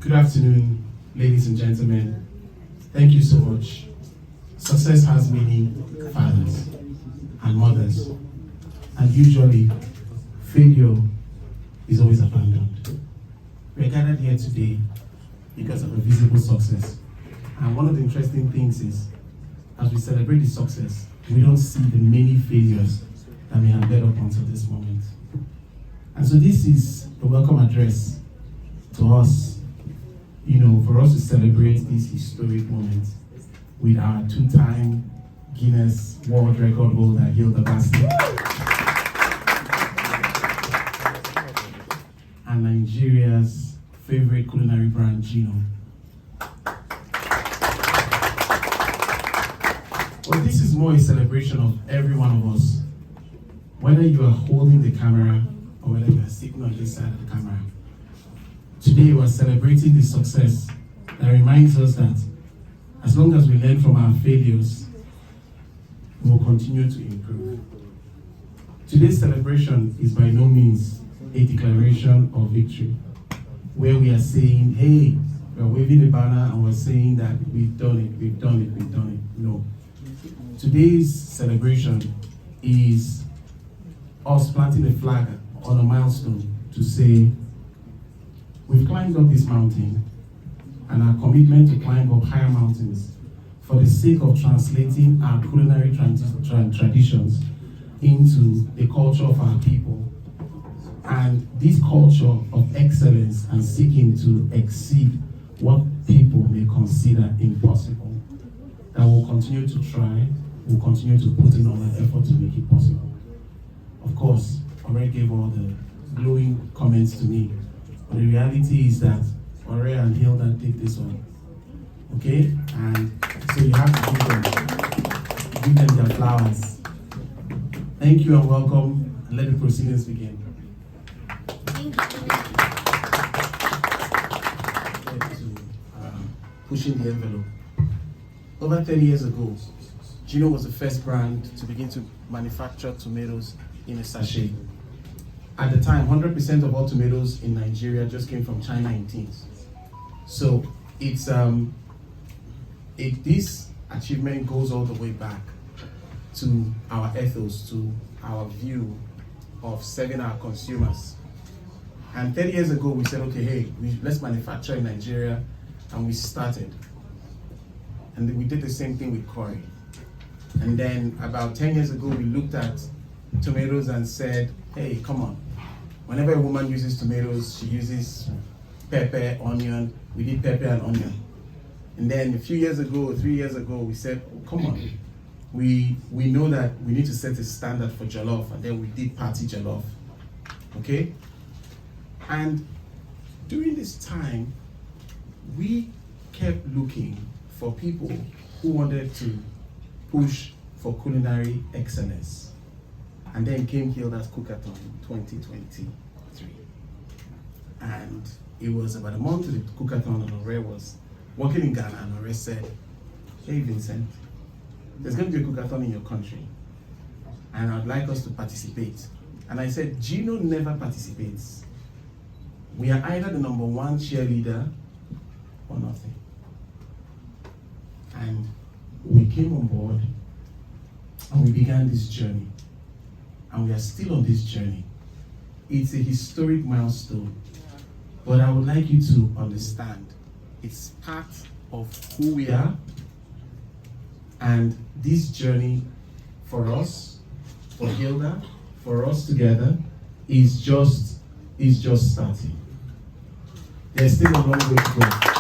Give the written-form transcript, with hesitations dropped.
Good afternoon, ladies and gentlemen. Thank you so much. Success has many fathers and mothers, and usually failure is always abandoned. We are gathered here today because of a visible success. And one of the interesting things is, as we celebrate the success, we don't see the many failures that may have led up until this moment. And so this is a welcome address to us, for us to celebrate this historic moment with our two-time Guinness World Record holder, Hilda, and Nigeria's favorite culinary brand, Gino. But this is more a celebration of every one of us, whether you are holding the camera or whether you are sitting on this side of the camera. Today we are celebrating the success that reminds us that as long as we learn from our failures, we will continue to improve. Today's celebration is by no means a declaration of victory, where we are saying, hey, we're waving a banner and we're saying that we've done it, we've done it, we've done it. No. Today's celebration is us planting a flag on a milestone to say, we've climbed up this mountain, and our commitment to climb up higher mountains for the sake of translating our culinary traditions into the culture of our people. And this culture of excellence and seeking to exceed what people may consider impossible, that we'll continue to try, we'll continue to put in all the effort to make it possible. Of course, I already gave all the glowing comments to me, but the reality is that Ore and Hilda take this one, okay? And so you have to give them their flowers. Thank you and welcome, and let the proceedings begin. Thank you. Pushing the envelope. Over 30 years ago, Gino was the first brand to begin to manufacture tomatoes in a sachet. At the time, 100% of all tomatoes in Nigeria just came from China in tins. So it's this achievement goes all the way back to our ethos, to our view of serving our consumers. And 30 years ago, we said, okay, hey, let's manufacture in Nigeria, and we started. And then we did the same thing with curry. And then about 10 years ago, we looked at tomatoes and said, hey, come on. Whenever a woman uses tomatoes, she uses pepper, onion. We did pepper and onion. And then a few years ago, 3 years ago, we said, oh, come on. We know that we need to set a standard for jollof, and then we did party jollof. Okay? And during this time, we kept looking for people who wanted to push for culinary excellence. And then came Hilda's Cookathon in 2023. And it was about a month to the Cookathon, and Ore was working in Ghana, and Ore said, hey Vincent, there's going to be a Cookathon in your country, and I'd like us to participate. And I said, Gino never participates. We are either the #1 cheerleader or nothing. And we came on board, and we began this journey. And we are still on this journey. It's a historic milestone, but I would like you to understand it's part of who we are, and this journey for us, for Hilda, for us together, is just starting. There's still a long way to go.